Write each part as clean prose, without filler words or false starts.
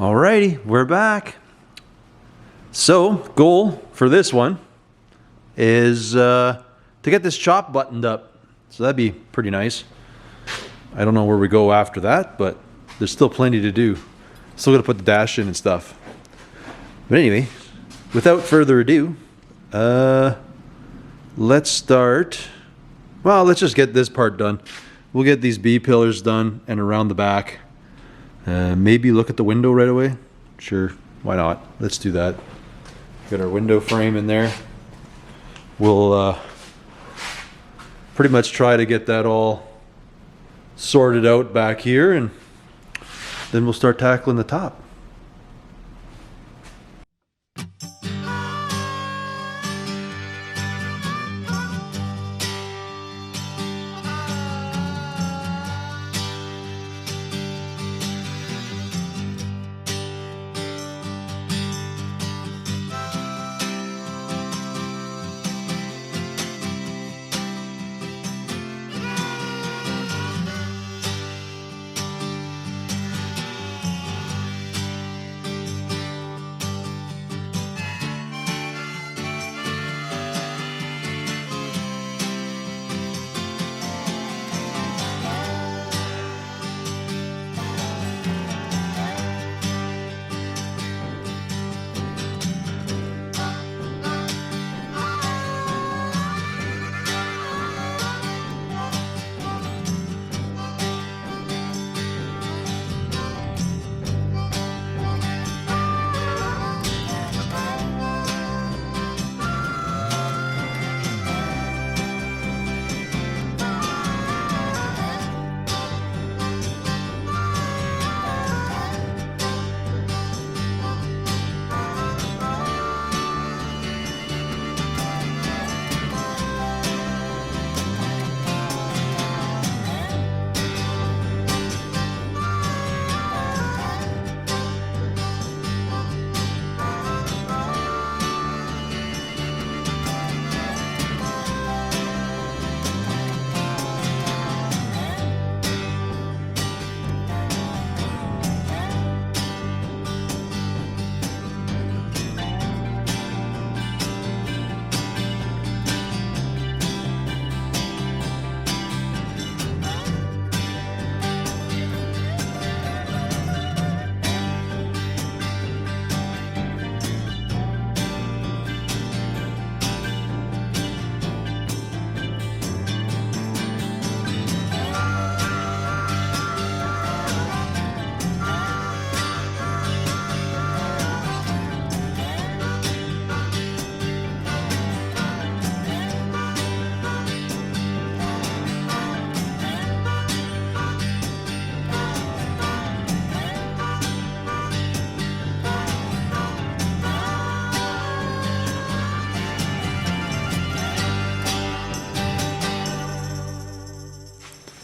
Alrighty, we're back. So, goal for this one is to get this chop buttoned up. So that'd be pretty nice. I don't know where we go after that, but there's still plenty to do. Still gotta put the dash in and stuff. But anyway, without further ado, let's start. Well, let's just get this part done. We'll get these B pillars done and around the back. Maybe look at the window right away. Sure, why not? Let's do that. Got our window frame in there. We'll pretty much try to get that all sorted out back here, and then we'll start tackling the top.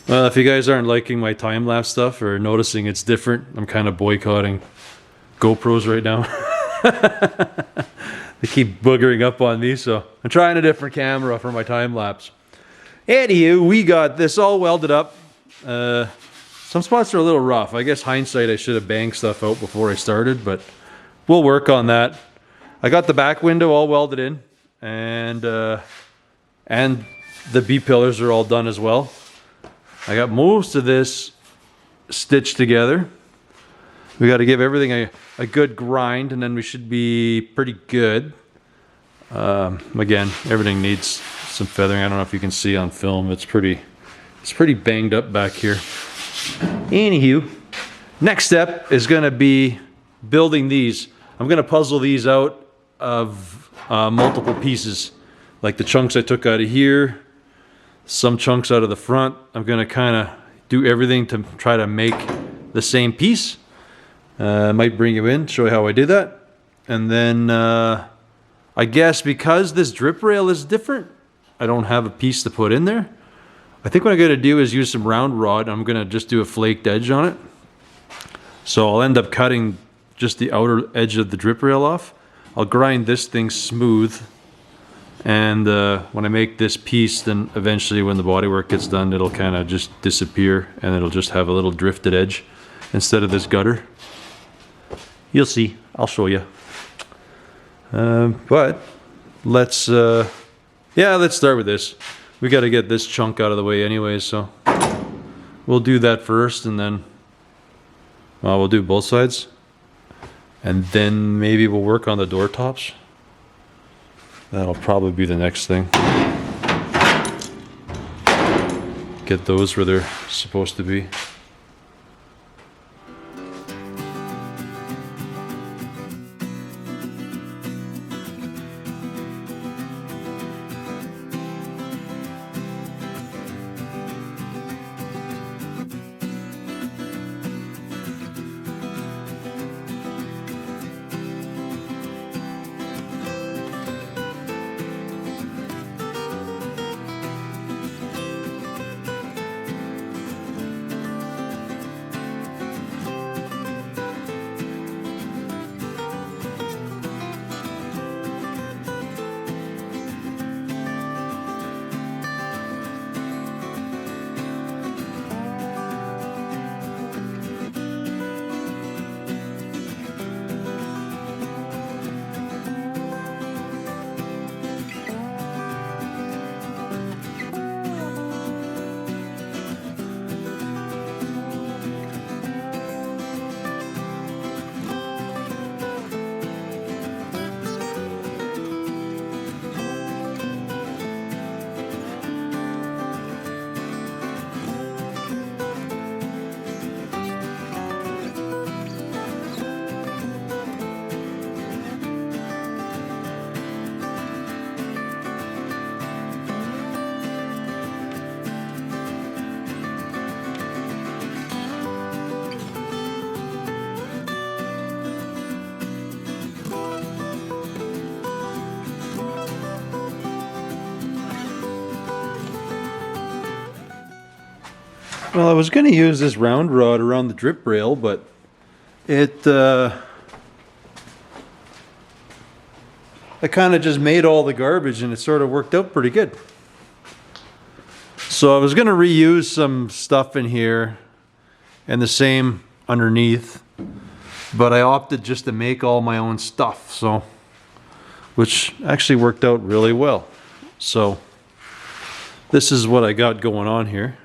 Well, if you guys aren't liking my time-lapse stuff or noticing it's different, I'm kind of boycotting GoPros right now. They keep boogering up on me, so I'm trying a different camera for my time-lapse. Anywho, we got this all welded up. Some spots are a little rough. I guess hindsight, I should have banged stuff out before I started, but we'll work on that. I got the back window all welded in, and the B-pillars are all done as well. I got most of this stitched together. We got to give everything a good grind, and then we should be pretty good. Again, everything needs some feathering. I don't know if you can see on film. It's pretty banged up back here. Anywho, next step is going to be building these. I'm going to puzzle these out of multiple pieces, like the chunks I took out of here. Some chunks out of the front. I'm going to kind of do everything to try to make the same piece. I might bring you in, show you how I did that. And then I guess because this drip rail is different, I don't have a piece to put in there. I think what I'm going to do is use some round rod. I'm going to just do a flaked edge on it. So I'll end up cutting just the outer edge of the drip rail off. I'll grind this thing smooth. And when I make this piece, then eventually when the bodywork gets done, it'll kind of just disappear and it'll just have a little drifted edge instead of this gutter. You'll see. I'll show you. But let's let's start with this. We got to get this chunk out of the way anyway, so we'll do that first, and then we'll do both sides, and then maybe we'll work on the door tops. That'll probably be the next thing. Get those where they're supposed to be. Well, I was going to use this round rod around the drip rail, but I kind of just made all the garbage, and it sort of worked out pretty good. So I was going to reuse some stuff in here and the same underneath, but I opted just to make all my own stuff, so which actually worked out really well. So this is what I got going on here.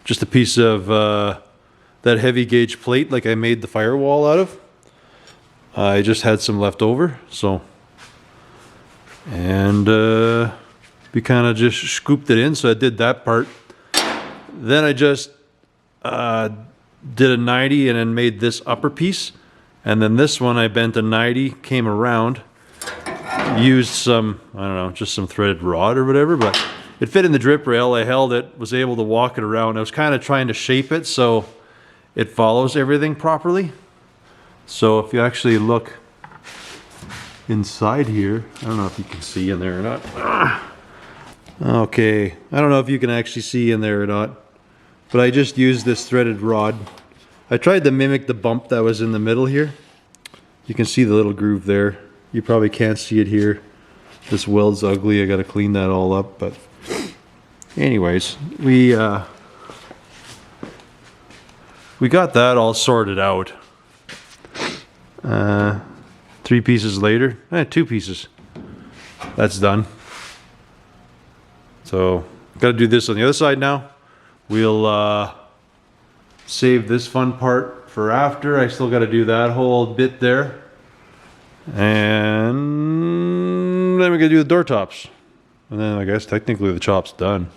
Just a piece of that heavy gauge plate like I made the firewall out of. I just had some left over, so, and we kind of just scooped it in, so I did that part. Then I just did a 90 and then made this upper piece, and then this one I bent a 90, came around, used some, I don't know, just some threaded rod or whatever, but it fit in the drip rail. I held it, was able to walk it around. I was kind of trying to shape it so it follows everything properly. So if you actually look inside here, I don't know if you can see in there or not. Okay, I don't know if you can actually see in there or not, but I just used this threaded rod. I tried to mimic the bump that was in the middle here. You can see the little groove there. You probably can't see it here. This weld's ugly. I got to clean that all up, but anyways, we got that all sorted out. 3 pieces later, 2 pieces. That's done. So, got to do this on the other side now. We'll save this fun part for after. I still got to do that whole bit there. And then we got to do the door tops. And then I guess technically the chop's done.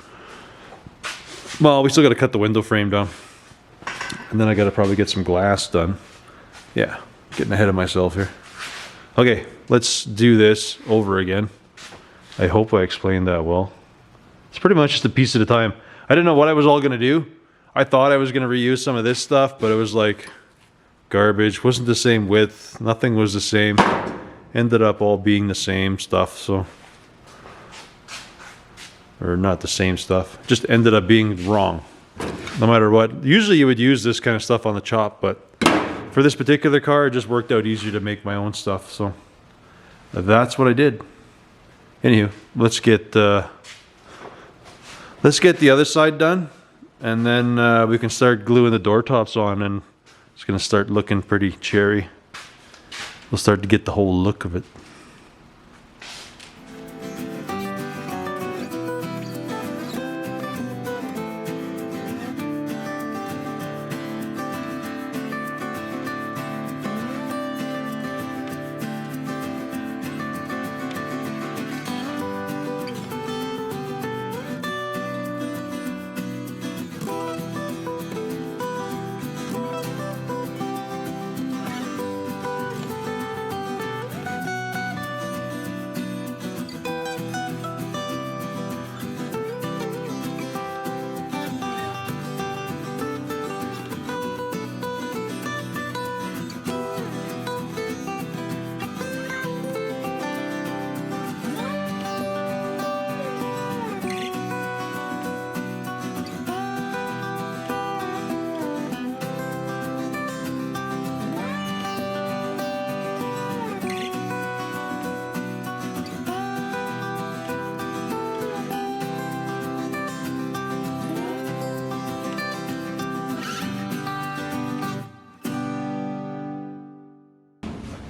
Well, we still got to cut the window frame down. And then I got to probably get some glass done. Yeah, getting ahead of myself here. Okay, let's do this over again. I hope I explained that well. It's pretty much just a piece at a time. I didn't know what I was all going to do. I thought I was going to reuse some of this stuff, but it was like garbage. Wasn't the same width. Nothing was the same. Ended up all being the same stuff, so... or not the same stuff. Just ended up being wrong. No matter what. Usually you would use this kind of stuff on the chop, but for this particular car, it just worked out easier to make my own stuff, so that's what I did. Anywho, let's get the other side done, and then we can start gluing the door tops on, and it's gonna start looking pretty cherry. we'll start to get the whole look of it.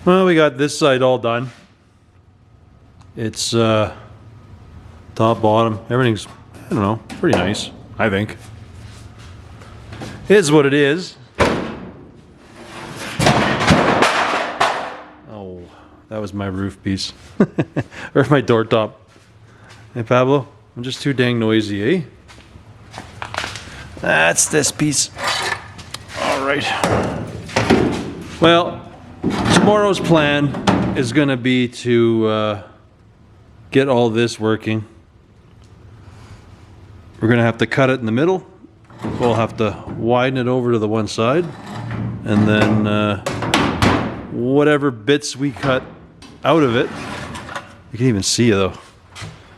Well, we got this side all done. It's top, bottom, everything's, I don't know, pretty nice, I think. It is what it is. Oh, that was my roof piece. Or my door top. Hey, Pablo, I'm just too dang noisy, eh? That's this piece. All right. Well, tomorrow's plan is going to be to get all this working. We're going to have to cut it in the middle. We'll have to widen it over to the one side. And then whatever bits we cut out of it, you can even see though,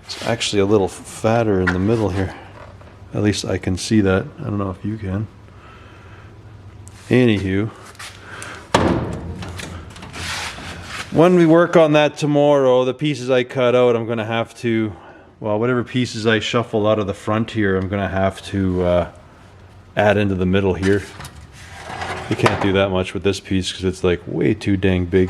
it's actually a little fatter in the middle here. At least I can see that. I don't know if you can. Anywho, when we work on that tomorrow, the pieces I cut out, I'm going to have to, well, whatever pieces I shuffle out of the front here, I'm going to have to add into the middle here. You can't do that much with this piece because it's like way too dang big.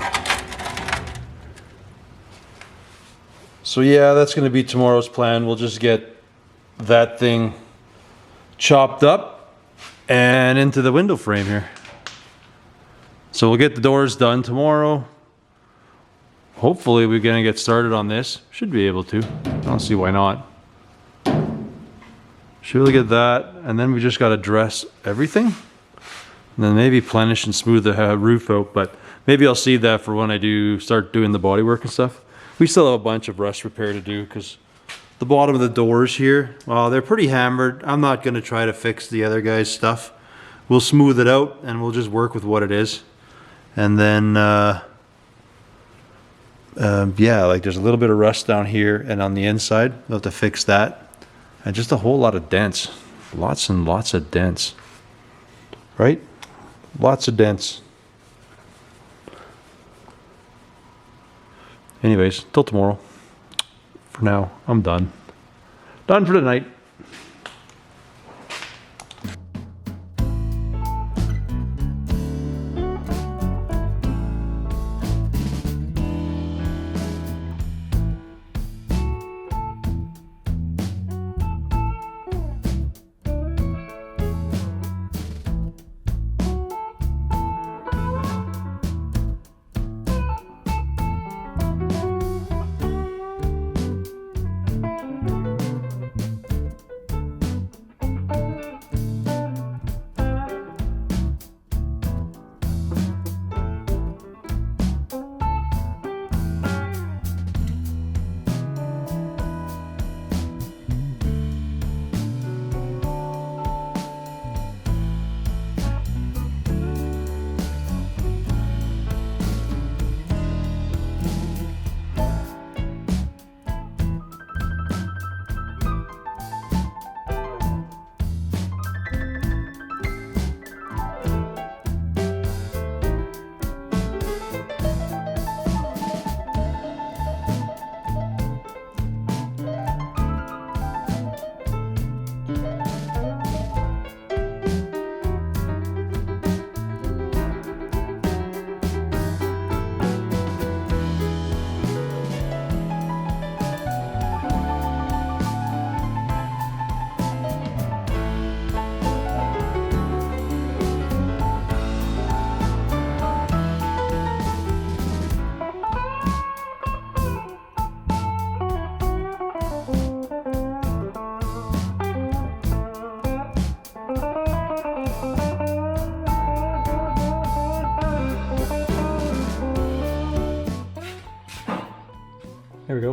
So yeah, that's going to be tomorrow's plan. We'll just get that thing chopped up and into the window frame here. So we'll get the doors done tomorrow. Hopefully we're going to get started on this. Should be able to. I don't see why not. Should we get that, and then we just got to dress everything. And then maybe plenish and smooth the roof out, but maybe I'll see that for when I do start doing the bodywork and stuff. We still have a bunch of rust repair to do because the bottom of the doors here, well, they're pretty hammered. I'm not going to try to fix the other guy's stuff. We'll smooth it out and we'll just work with what it is. And then yeah, like there's a little bit of rust down here and on the inside. We'll have to fix that. And just a whole lot of dents. Lots and lots of dents. Right? Lots of dents. Anyways, till tomorrow. For now, I'm done. Done for tonight.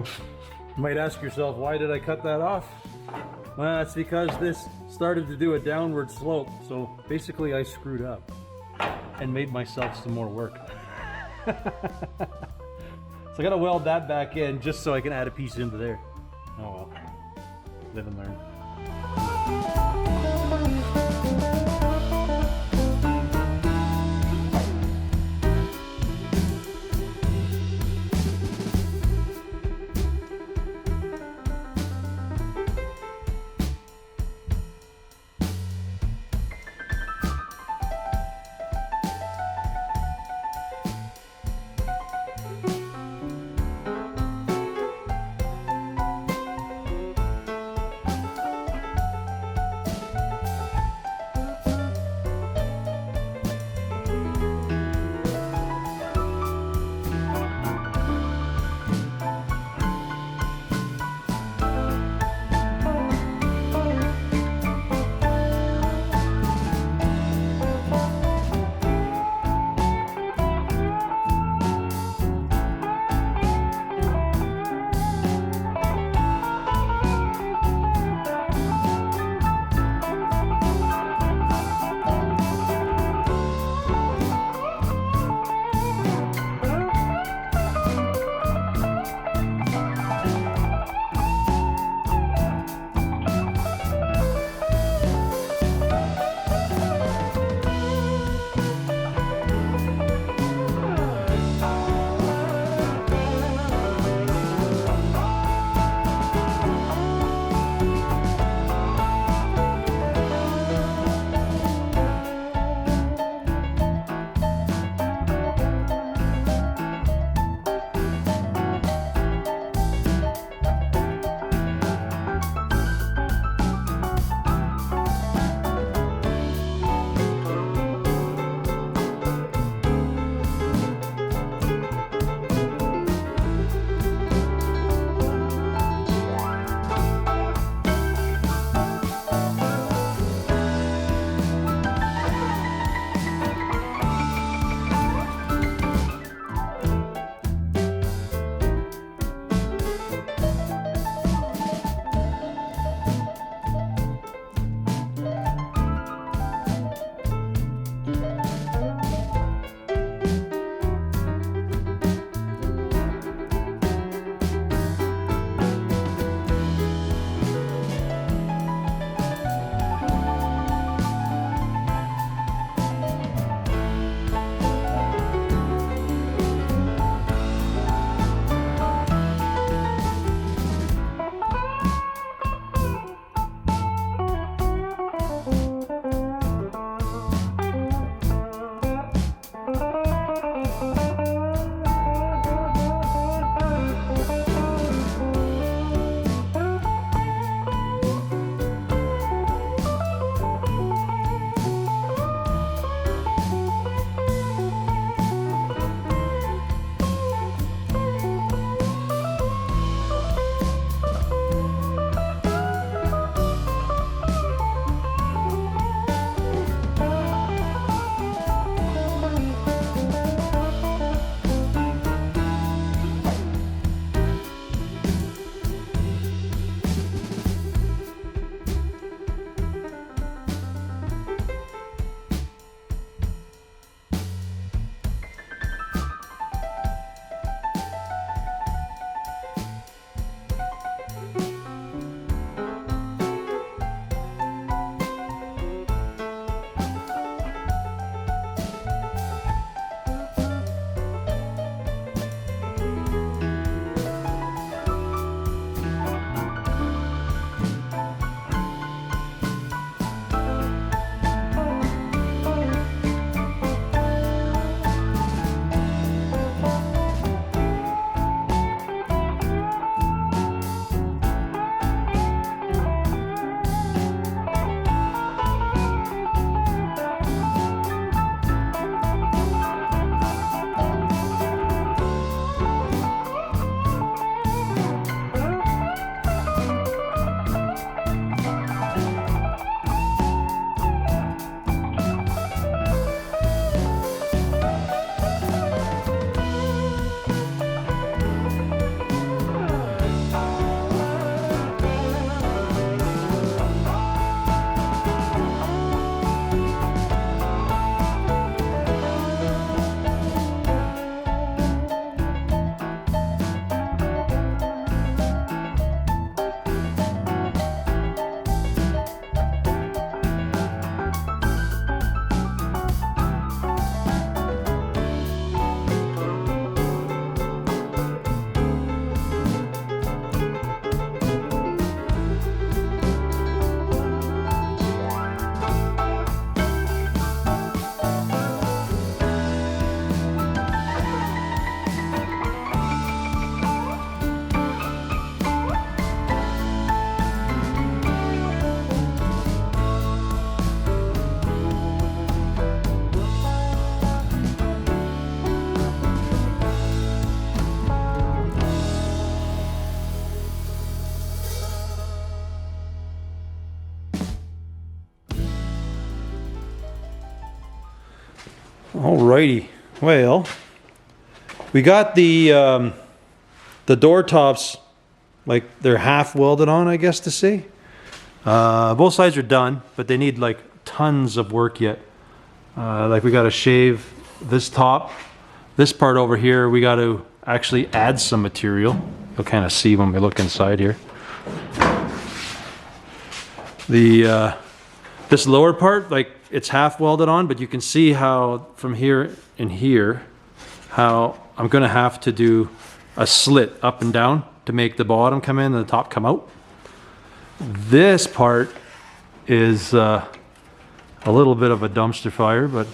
video. You might ask yourself, why did I cut that off? Well, that's because this started to do a downward slope. So basically I screwed up and made myself some more work. So I gotta weld that back in just so I can add a piece into there. Oh well, live and learn. Alrighty, well, we got the door tops, like they're half welded on, I guess to say. Both sides are done, but they need like tons of work yet. Like we got to shave this top, this part over here. We got to actually add some material. You'll kind of see when we look inside here. The this lower part, like it's half welded on, but you can see how from here and here, how I'm gonna have to do a slit up and down to make the bottom come in and the top come out. This part is a little bit of a dumpster fire, but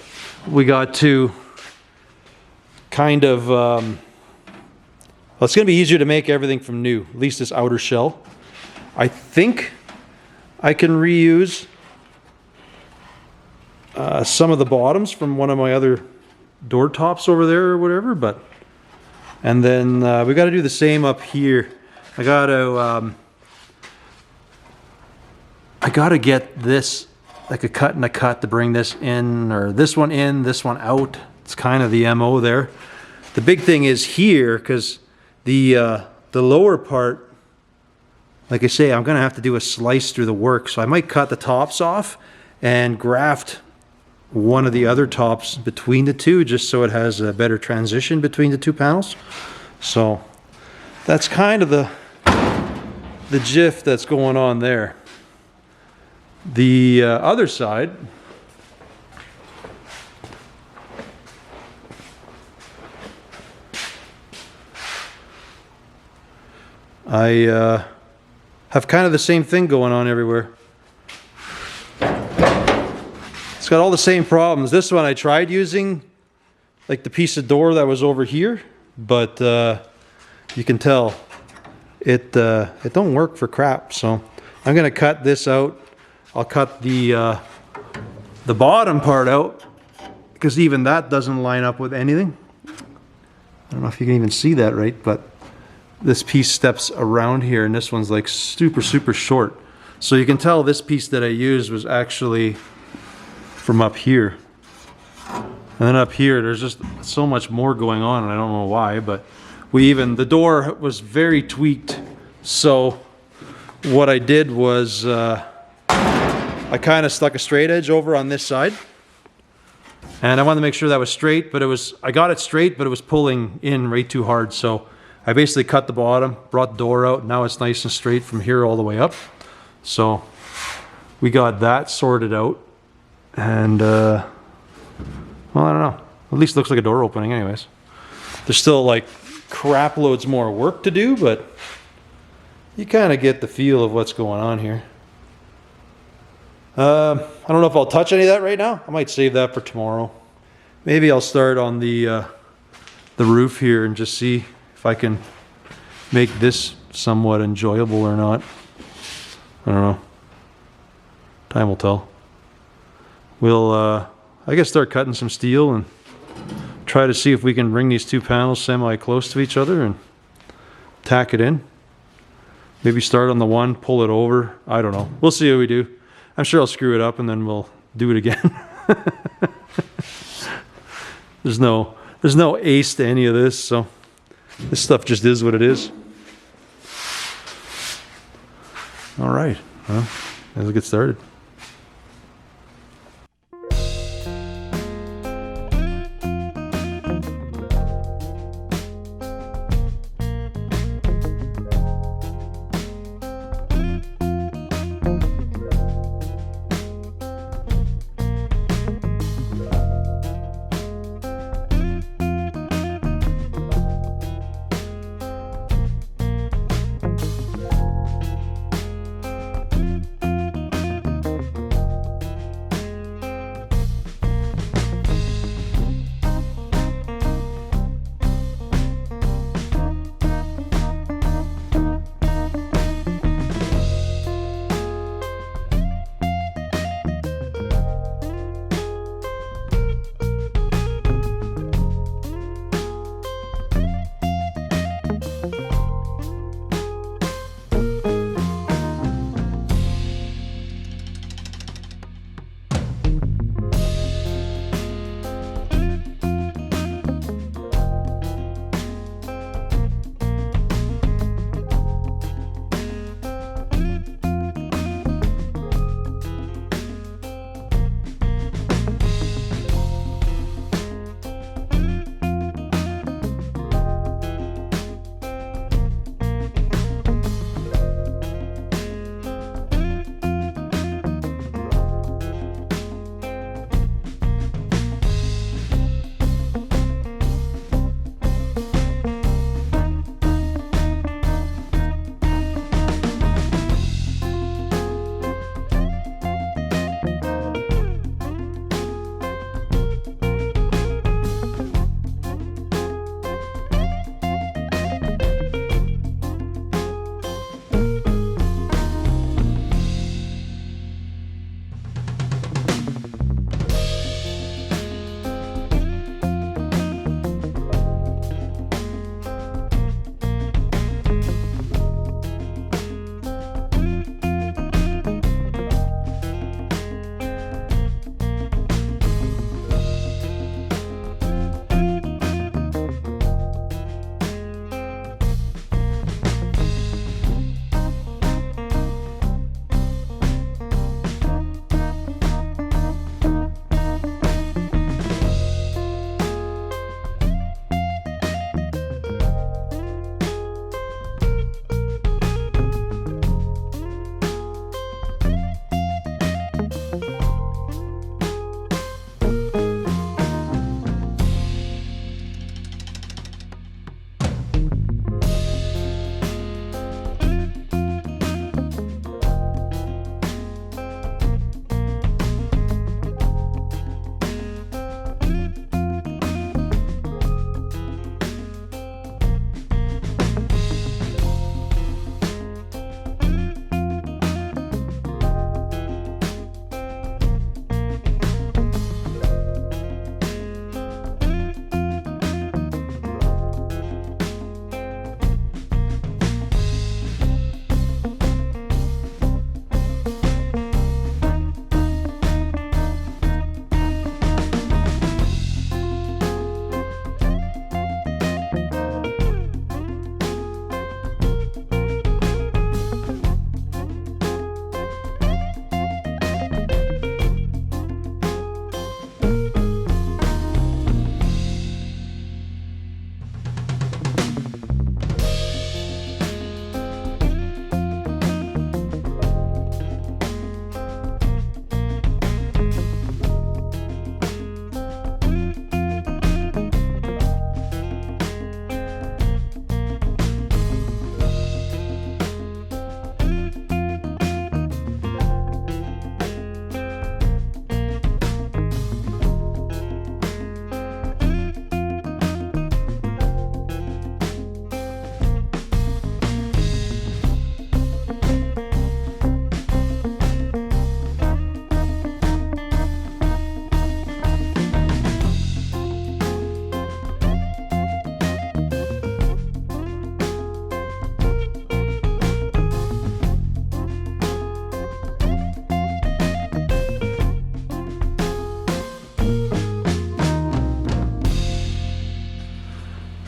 we got to kind of, well, it's gonna be easier to make everything from new, at least this outer shell. I think I can reuse some of the bottoms from one of my other door tops over there or whatever, but and then we got to do the same up here. I got to get this like a cut and a cut to bring this in, or this one in, this one out. It's kind of the MO there. The big thing is here, because the lower part, like I say, I'm gonna have to do a slice through the work, so I might cut the tops off and graft one of the other tops between the two, just so it has a better transition between the two panels. So that's kind of the gif that's going on there. The other side, I have kind of the same thing going on everywhere. It's got all the same problems. This one I tried using like the piece of door that was over here, but you can tell it don't work for crap. So I'm gonna cut this out. I'll cut the bottom part out, because even that doesn't line up with anything. I don't know if you can even see that right, but this piece steps around here, and this one's like super short. So you can tell this piece that I used was actually from up here. And then up here, there's just so much more going on, and I don't know why, but the door was very tweaked. So what I did was I kind of stuck a straight edge over on this side, and I wanted to make sure that was straight, but I got it straight, but it was pulling in way too hard. So I basically cut the bottom, brought the door out. Now it's nice and straight from here all the way up. So we got that sorted out. And, well, I don't know. At least it looks like a door opening anyways. There's still like crap loads more work to do, but you kind of get the feel of what's going on here. I don't know if I'll touch any of that right now. I might save that for tomorrow. Maybe I'll start on the roof here and just see if I can make this somewhat enjoyable or not. I don't know. Time will tell. We'll, I guess, start cutting some steel and try to see if we can bring these two panels semi-close to each other and tack it in. Maybe start on the one, pull it over. I don't know. We'll see what we do. I'm sure I'll screw it up and then we'll do it again. There's no ace to any of this, so this stuff just is what it is. All right, well, let's get started.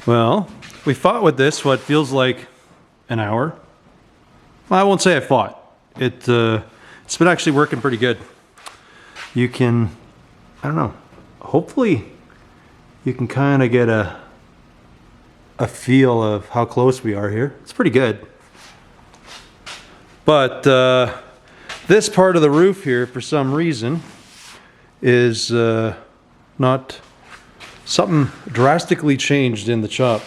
Well, we fought with this what feels like an hour. Well, I won't say I fought. It's been actually working pretty good. You can, I don't know, hopefully you can kind of get a feel of how close we are here. It's pretty good. But this part of the roof here, for some reason, is not something drastically changed in the chop.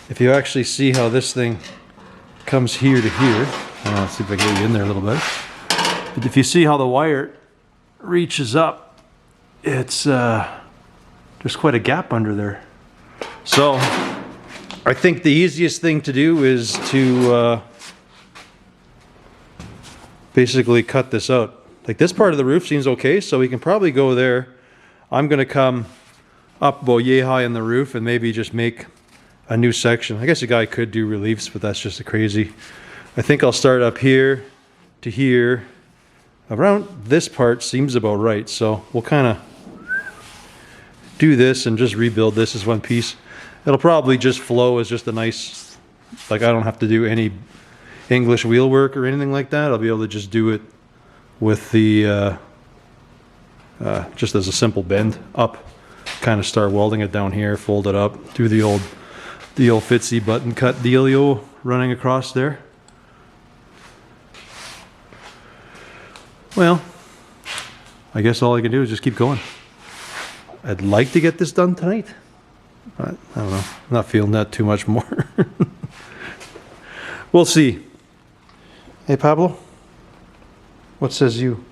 If you actually see how this thing comes here to here, let's see if I can get you in there a little bit. But if you see how the wire reaches up, it's there's quite a gap under there. So I think the easiest thing to do is to basically cut this out. Like, this part of the roof seems okay, so we can probably go there. I'm gonna come up about yay high in the roof and maybe just make a new section. I guess a guy could do reliefs, but that's just a crazy. I think I'll start up here to here. Around this part seems about right, so we'll kind of do this and just rebuild this as one piece. It'll probably just flow as just a nice, like, I don't have to do any English wheel work or anything like that. I'll be able to just do it with the just as a simple bend up, kind of start welding it down here, fold it up, do the old fitsy button cut dealio running across there. Well, I guess all I can do is just keep going. I'd like to get this done tonight, but I don't know. I'm not feeling that too much more. We'll see. Hey, Pablo, what says you?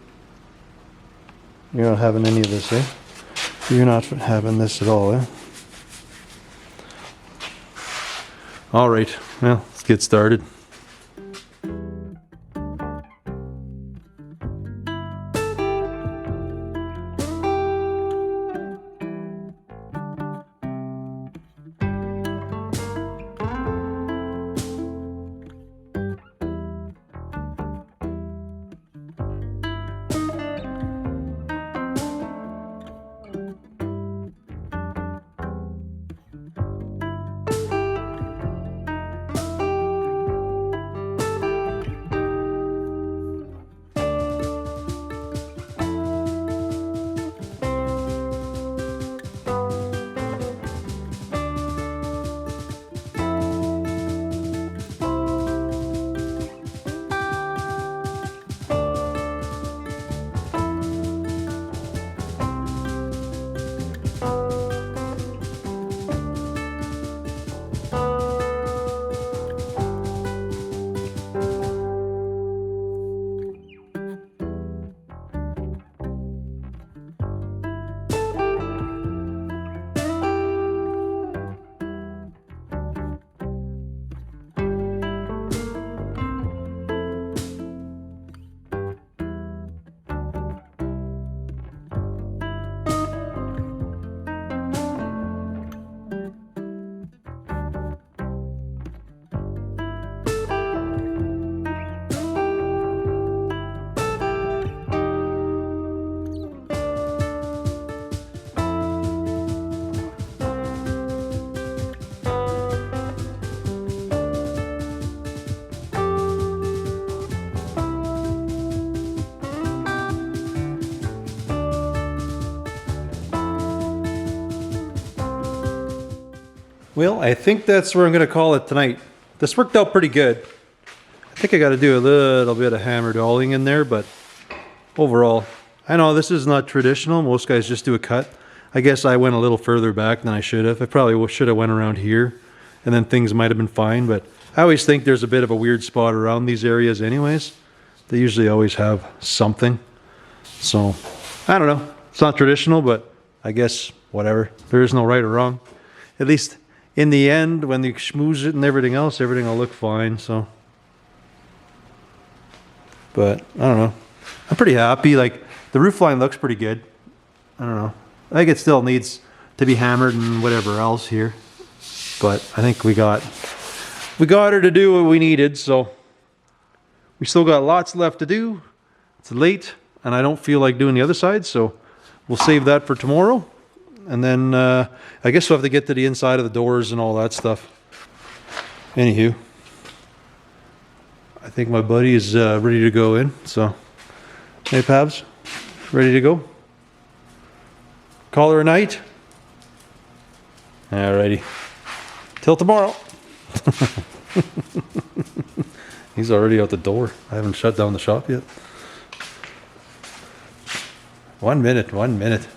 You're not having any of this, eh? You're not having this at all, eh? All right, well, let's get started. Well, I think that's where I'm going to call it tonight. This worked out pretty good. I think I got to do a little bit of hammer dolling in there, but overall, I know this is not traditional. Most guys just do a cut. I guess I went a little further back than I should have. I probably should have went around here, and then things might have been fine, but I always think there's a bit of a weird spot around these areas anyways. They usually always have something. So, I don't know. It's not traditional, but I guess whatever. There is no right or wrong. At least in the end, when you schmooze it and everything else, everything will look fine, so. But, I don't know. I'm pretty happy. Like, the roof line looks pretty good. I don't know. I think it still needs to be hammered and whatever else here. But I think we got her to do what we needed, so. We still got lots left to do. It's late, and I don't feel like doing the other side, so we'll save that for tomorrow. And then I guess we'll have to get to the inside of the doors and all that stuff. Anywho, I think my buddy is ready to go in. So, hey, Pabs, ready to go? Call her a night? Alrighty. Till tomorrow. He's already out the door. I haven't shut down the shop yet. 1 minute, 1 minute.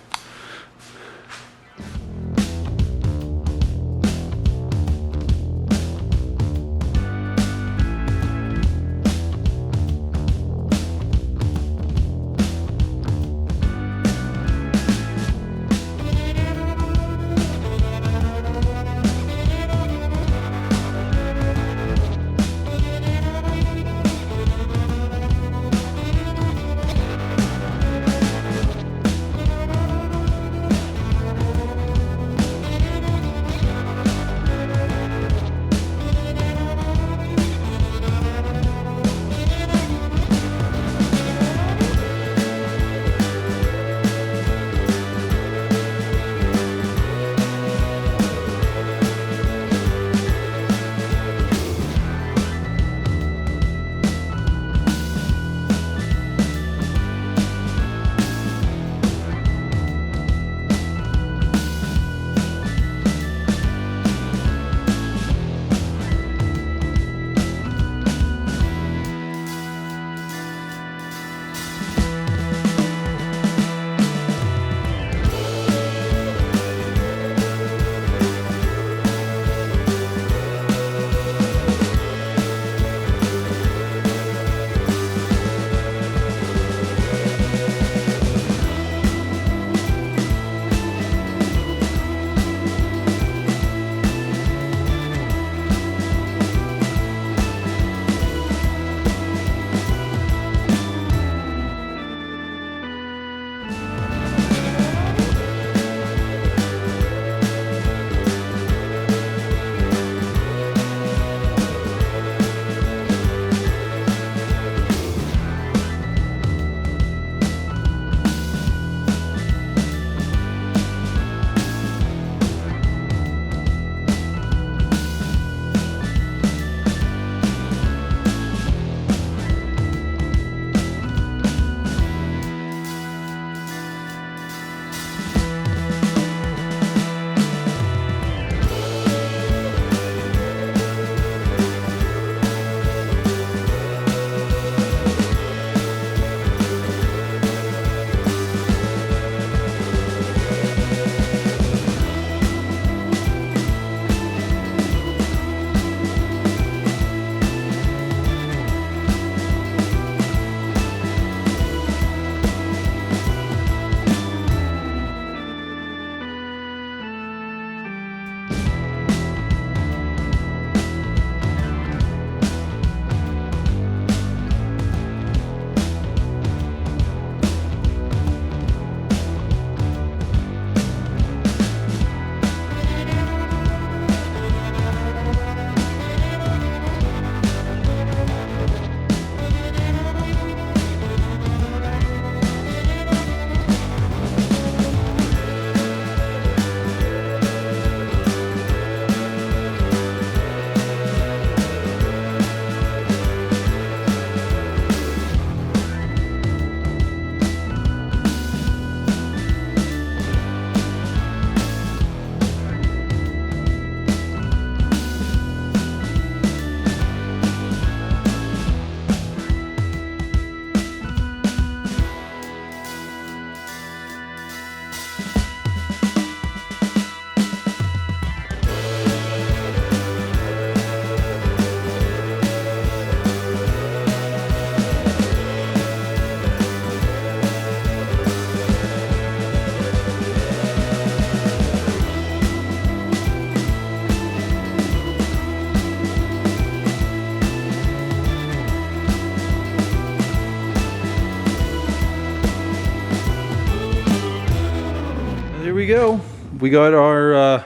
we go. We got our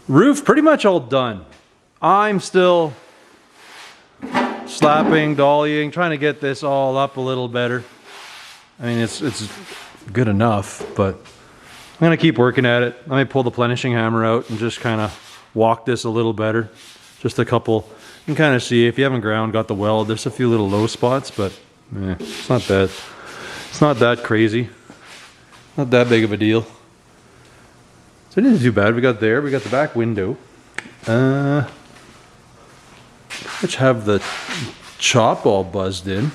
roof pretty much all done. I'm still slapping, dollying, trying to get this all up a little better. I mean, it's good enough, but gonna keep working at it. I may pull the plenishing hammer out and just kind of walk this a little better. Just a couple. You can kind of see if you haven't got the weld. There's a few little low spots, but it's not that. It's not that crazy. Not that big of a deal. So it isn't too bad. We got the back window. Which have the chop all buzzed in.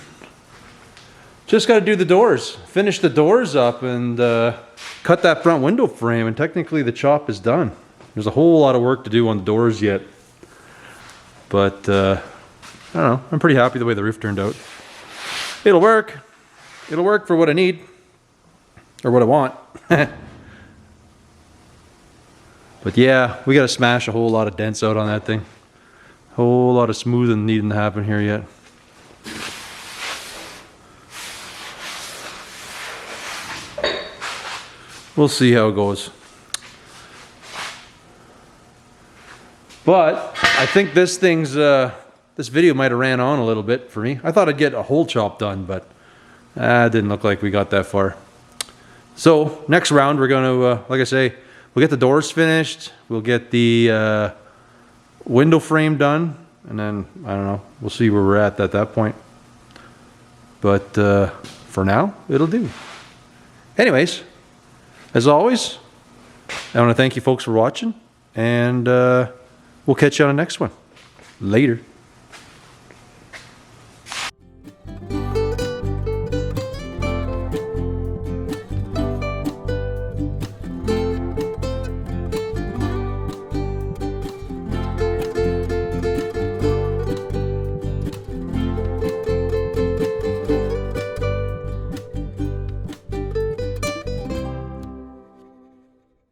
Just got to do the doors. Finish the doors up and cut that front window frame, and technically the chop is done. There's a whole lot of work to do on the doors yet. But I don't know. I'm pretty happy the way the roof turned out. It'll work. It'll work for what I need. Or what I want. But yeah, we got to smash a whole lot of dents out on that thing. Whole lot of smoothing needing to happen here yet. We'll see how it goes. But I think this thing's this video might have ran on a little bit for me. I thought I'd get a whole chop done, but it didn't look like we got that far. So next round we're gonna, like I say, we'll get the doors finished. We'll get the window frame done, and then I don't know. We'll see where we're at that point. But for now, it'll do. Anyways, as always, I want to thank you folks for watching, and we'll catch you on the next one. Later.